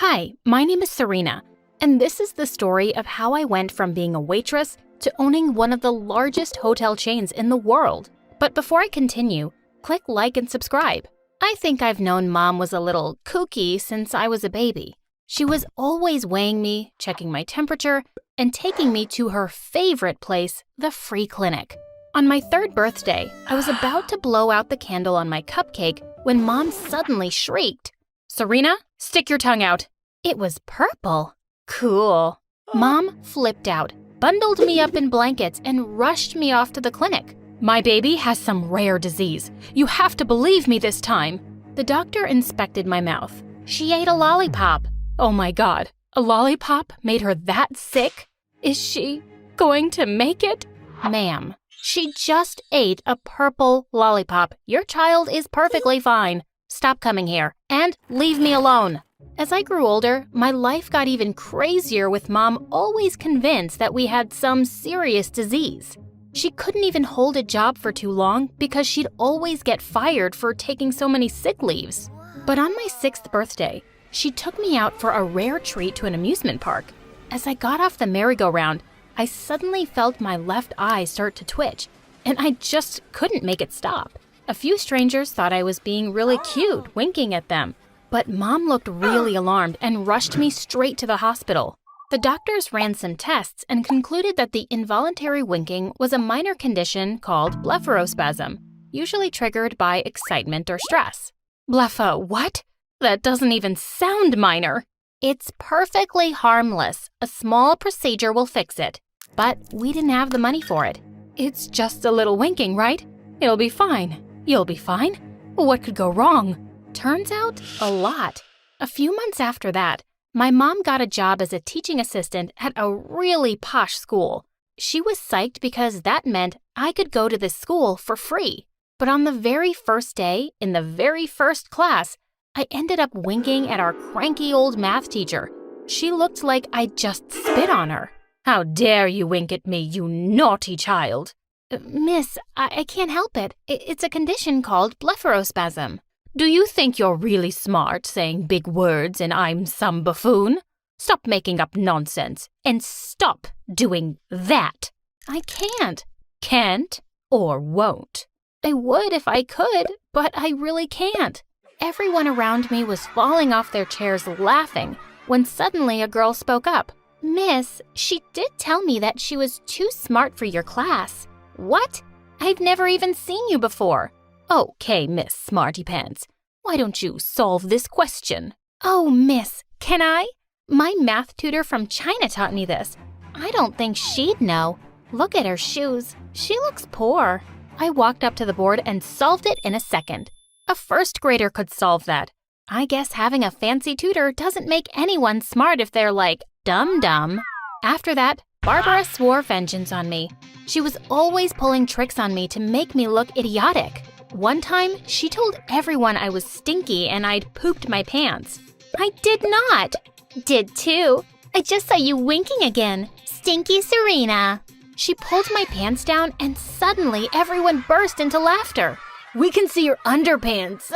Hi, my name is Serena, and this is the story of how I went from being a waitress to owning one of the largest hotel chains in the world. But before I continue, click like and subscribe. I think I've known Mom was a little kooky since I was a baby. She was always weighing me, checking my temperature, and taking me to her favorite place, the free clinic. On my 3rd birthday, I was about to blow out the candle on my cupcake when Mom suddenly shrieked, "Serena, stick your tongue out." It was purple. Cool. Mom flipped out, bundled me up in blankets, and rushed me off to the clinic. "My baby has some rare disease. You have to believe me this time." The doctor inspected my mouth. She ate a lollipop. Oh my God, a lollipop made her that sick? Is she going to make it? Ma'am, she just ate a purple lollipop. Your child is perfectly fine. Stop coming here and leave me alone. As I grew older, my life got even crazier with Mom always convinced that we had some serious disease. She couldn't even hold a job for too long because she'd always get fired for taking so many sick leaves. But on my 6th birthday, she took me out for a rare treat to an amusement park. As I got off the merry-go-round, I suddenly felt my left eye start to twitch, and I just couldn't make it stop. A few strangers thought I was being really cute, winking at them, but Mom looked really alarmed and rushed me straight to the hospital. The doctors ran some tests and concluded that the involuntary winking was a minor condition called blepharospasm, usually triggered by excitement or stress. What? That doesn't even sound minor. It's perfectly harmless. A small procedure will fix it. But we didn't have the money for it. It's just a little winking, right? It'll be fine. You'll be fine? What could go wrong? Turns out, a lot. A few months after that, my mom got a job as a teaching assistant at a really posh school. She was psyched because that meant I could go to this school for free. But on the very first day, in the very first class, I ended up winking at our cranky old math teacher. She looked like I'd just spit on her. "How dare you wink at me, you naughty child?" Miss, I can't help it. It's a condition called blepharospasm." "Do you think you're really smart saying big words and I'm some buffoon? Stop making up nonsense and stop doing that." "I can't." "Can't or won't?" "I would if I could, but I really can't." Everyone around me was falling off their chairs laughing when suddenly a girl spoke up. "Miss, she did tell me that she was too smart for your class." "What? I've never even seen you before." "Okay, Miss Smarty Pants, why don't you solve this question?" "Oh, Miss, can I? My math tutor from China taught me this. I don't think she'd know. Look at her shoes. She looks poor." I walked up to the board and solved it in a second. A 1st grader could solve that. I guess having a fancy tutor doesn't make anyone smart if they're like dumb. After that, Barbara swore vengeance on me. She was always pulling tricks on me to make me look idiotic. One time, she told everyone I was stinky and I'd pooped my pants. I did not. "Did too. I just saw you winking again. Stinky Serena." She pulled my pants down and suddenly everyone burst into laughter. "We can see your underpants."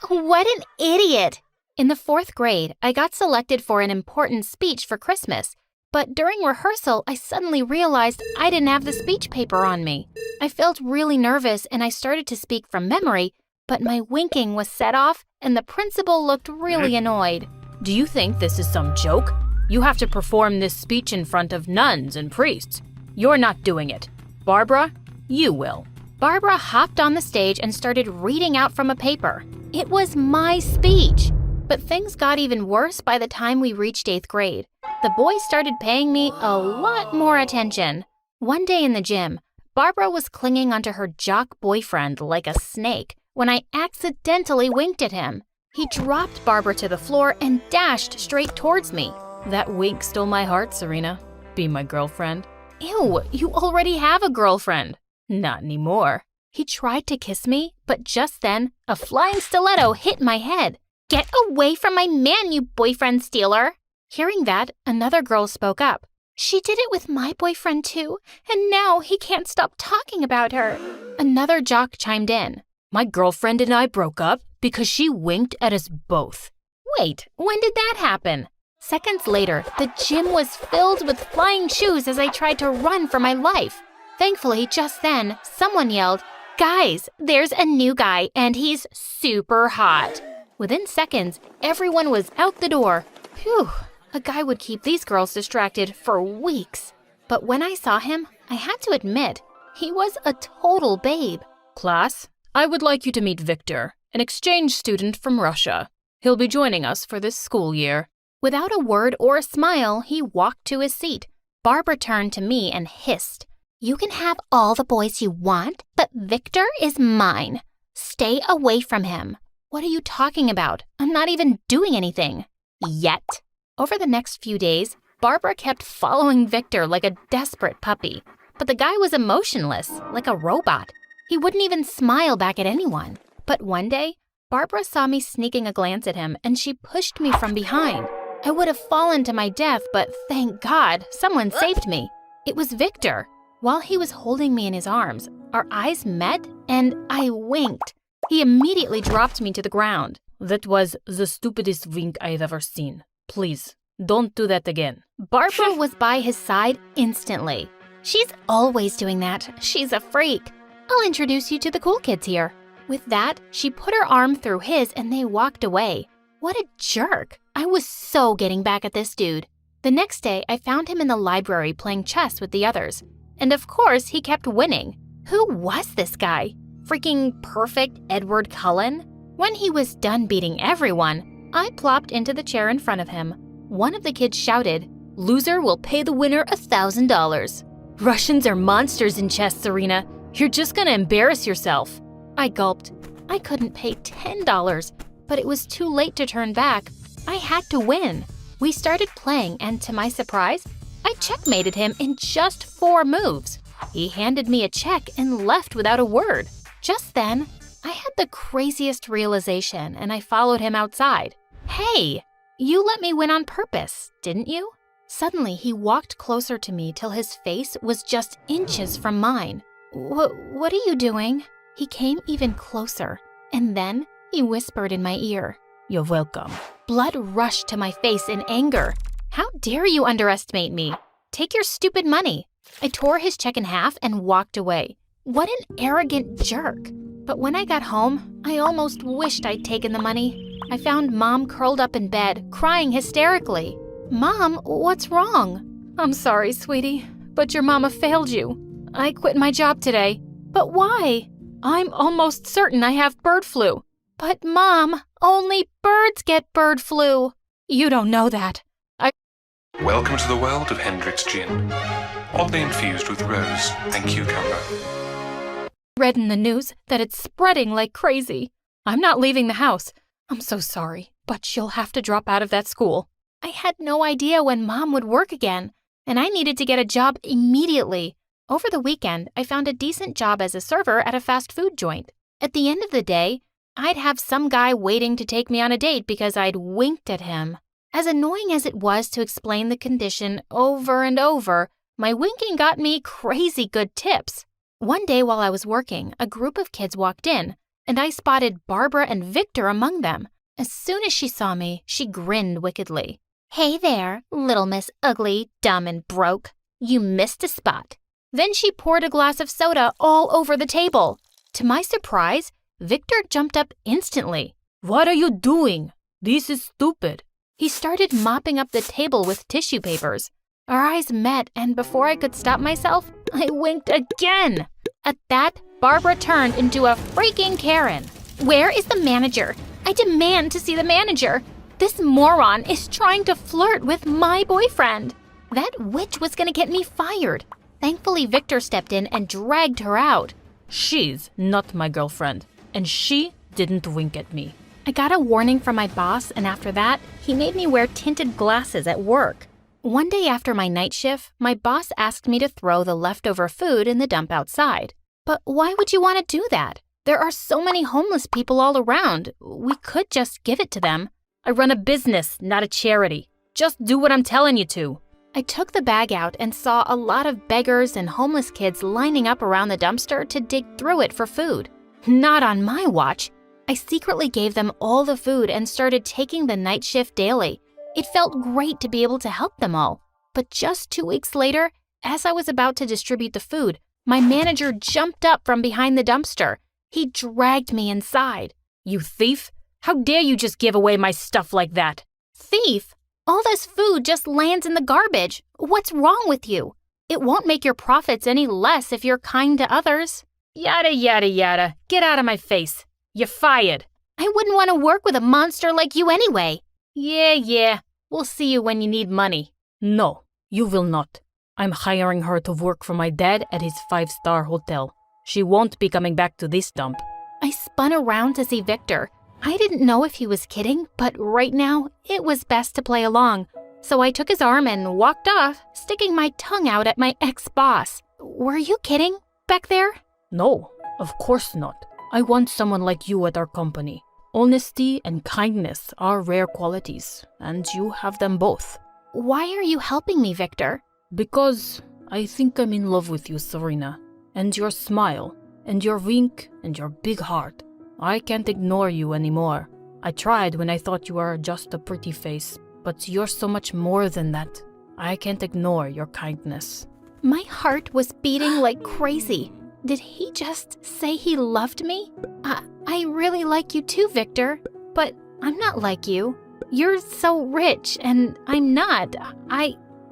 What an idiot. In the 4th grade, I got selected for an important speech for Christmas. But during rehearsal, I suddenly realized I didn't have the speech paper on me. I felt really nervous and I started to speak from memory, but my winking was set off and the principal looked really annoyed. "Do you think this is some joke? You have to perform this speech in front of nuns and priests. You're not doing it. Barbara, you will." Barbara hopped on the stage and started reading out from a paper. It was my speech. But things got even worse by the time we reached 8th grade. The boys started paying me a lot more attention. One day in the gym, Barbara was clinging onto her jock boyfriend like a snake when I accidentally winked at him. He dropped Barbara to the floor and dashed straight towards me. "That wink stole my heart, Serena. Be my girlfriend." "Ew, you already have a girlfriend." "Not anymore." He tried to kiss me, but just then, a flying stiletto hit my head. "Get away from my man, you boyfriend stealer." Hearing that, another girl spoke up. "She did it with my boyfriend too, and now he can't stop talking about her." Another jock chimed in. "My girlfriend and I broke up because she winked at us both." Wait, when did that happen? Seconds later, the gym was filled with flying shoes as I tried to run for my life. Thankfully, just then, someone yelled, "Guys, there's a new guy and he's super hot." Within seconds, everyone was out the door. Phew, a guy would keep these girls distracted for weeks. But when I saw him, I had to admit, he was a total babe. Class, I would like you to meet Victor, an exchange student from Russia. He'll be joining us for this school year. Without a word or a smile, he walked to his seat. Barbara turned to me and hissed, "You can have all the boys you want, but Victor is mine. Stay away from him." "What are you talking about? I'm not even doing anything." Yet. Over the next few days, Barbara kept following Victor like a desperate puppy. But the guy was emotionless, like a robot. He wouldn't even smile back at anyone. But one day, Barbara saw me sneaking a glance at him and she pushed me from behind. I would have fallen to my death, but thank God, someone saved me. It was Victor. While he was holding me in his arms, our eyes met and I winked. He immediately dropped me to the ground. That was the stupidest wink I've ever seen. Please, don't do that again. Barbara was by his side instantly. "She's always doing that. She's a freak. I'll introduce you to the cool kids here." With that, she put her arm through his and they walked away. What a jerk. I was so getting back at this dude. The next day, I found him in the library playing chess with the others. And of course, he kept winning. Who was this guy? Freaking perfect Edward Cullen? When he was done beating everyone, I plopped into the chair in front of him. One of the kids shouted, "Loser will pay the winner $1,000. Russians are monsters in chess, Serena. You're just gonna embarrass yourself." I gulped. I couldn't pay $10, but it was too late to turn back. I had to win. We started playing, and to my surprise, I checkmated him in just 4 moves. He handed me a check and left without a word. Just then, I had the craziest realization, and I followed him outside. "Hey, you let me win on purpose, didn't you?" Suddenly, he walked closer to me till his face was just inches from mine. What are you doing?" He came even closer, and then he whispered in my ear, "You're welcome." Blood rushed to my face in anger. "How dare you underestimate me? Take your stupid money." I tore his check in half and walked away. What an arrogant jerk. But when I got home, I almost wished I'd taken the money. I found Mom curled up in bed, crying hysterically. "Mom, what's wrong?" "I'm sorry, sweetie, but your mama failed you. I quit my job today." "But why?" "I'm almost certain I have bird flu." "But Mom, only birds get bird flu." "You don't know that." Welcome to the world of Hendrick's Gin. Oddly infused with rose and cucumber. Read in the news that it's spreading like crazy. I'm not leaving the house. I'm so sorry, but you'll have to drop out of that school. I had no idea when Mom would work again, and I needed to get a job immediately. Over the weekend, I found a decent job as a server at a fast food joint. At the end of the day, I'd have some guy waiting to take me on a date because I'd winked at him. As annoying as it was to explain the condition over and over, my winking got me crazy good tips. One day while I was working, a group of kids walked in, and I spotted Barbara and Victor among them. As soon as she saw me, she grinned wickedly. "Hey there, little Miss Ugly, Dumb, and Broke. You missed a spot." Then she poured a glass of soda all over the table. To my surprise, Victor jumped up instantly. "What are you doing? This is stupid." He started mopping up the table with tissue papers. Our eyes met, and before I could stop myself, I winked again. At that, Barbara turned into a freaking Karen. "Where is the manager? I demand to see the manager. This moron is trying to flirt with my boyfriend." That witch was gonna get me fired. Thankfully, Victor stepped in and dragged her out. "She's not my girlfriend, and she didn't wink at me." I got a warning from my boss, and after that, he made me wear tinted glasses at work. One day after my night shift, my boss asked me to throw the leftover food in the dump outside. But why would you want to do that? There are so many homeless people all around. We could just give it to them. "I run a business, not a charity. Just do what I'm telling you to." I took the bag out and saw a lot of beggars and homeless kids lining up around the dumpster to dig through it for food. Not on my watch. I secretly gave them all the food and started taking the night shift daily. It felt great to be able to help them all. But just 2 weeks later, as I was about to distribute the food, my manager jumped up from behind the dumpster. He dragged me inside. You thief! How dare you just give away my stuff like that? Thief? All this food just lands in the garbage. What's wrong with you? It won't make your profits any less if you're kind to others. Yada, yada, yada. Get out of my face. You're fired. I wouldn't want to work with a monster like you anyway. Yeah. We'll see you when you need money. No, you will not. I'm hiring her to work for my dad at his 5-star hotel. She won't be coming back to this dump. I spun around to see Victor. I didn't know if he was kidding, but right now, it was best to play along. So I took his arm and walked off, sticking my tongue out at my ex-boss. Were you kidding back there? No, of course not. I want someone like you at our company. Honesty and kindness are rare qualities, and you have them both. Why are you helping me, Victor? Because I think I'm in love with you, Serena. And your smile, and your wink, and your big heart. I can't ignore you anymore. I tried when I thought you were just a pretty face, but you're so much more than that. I can't ignore your kindness. My heart was beating like crazy. Did he just say he loved me? I really like you too, Victor, but I'm not like you. You're so rich, and I'm not.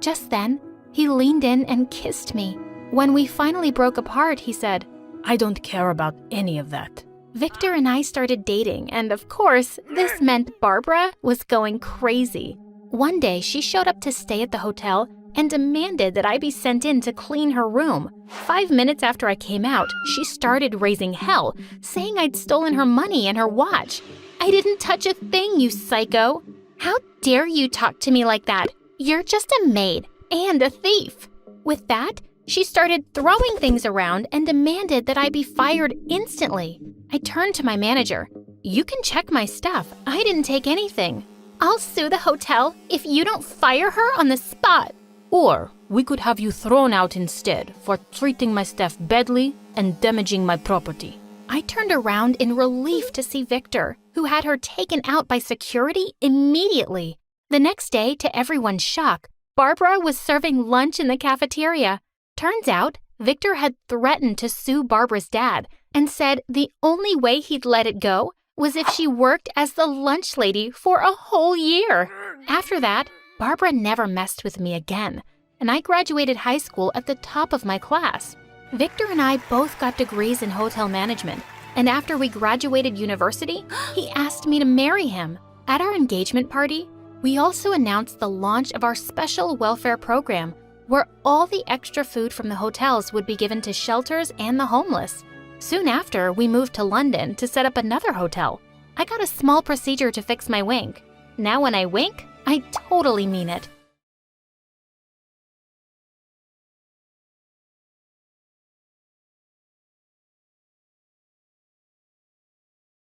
Just then, he leaned in and kissed me. When we finally broke apart, he said, I don't care about any of that. Victor and I started dating, and of course, this meant Barbara was going crazy. One day, she showed up to stay at the hotel and demanded that I be sent in to clean her room. 5 minutes after I came out, she started raising hell, saying I'd stolen her money and her watch. I didn't touch a thing, you psycho. How dare you talk to me like that? You're just a maid and a thief. With that, she started throwing things around and demanded that I be fired instantly. I turned to my manager. You can check my stuff. I didn't take anything. I'll sue the hotel if you don't fire her on the spot. Or we could have you thrown out instead for treating my staff badly and damaging my property. I turned around in relief to see Victor, who had her taken out by security immediately. The next day, to everyone's shock, Barbara was serving lunch in the cafeteria. Turns out, Victor had threatened to sue Barbara's dad and said the only way he'd let it go was if she worked as the lunch lady for a whole year. After that, Barbara never messed with me again, and I graduated high school at the top of my class. Victor and I both got degrees in hotel management, and after we graduated university, he asked me to marry him. At our engagement party, we also announced the launch of our special welfare program, where all the extra food from the hotels would be given to shelters and the homeless. Soon after, we moved to London to set up another hotel. I got a small procedure to fix my wink. Now when I wink, I totally mean it.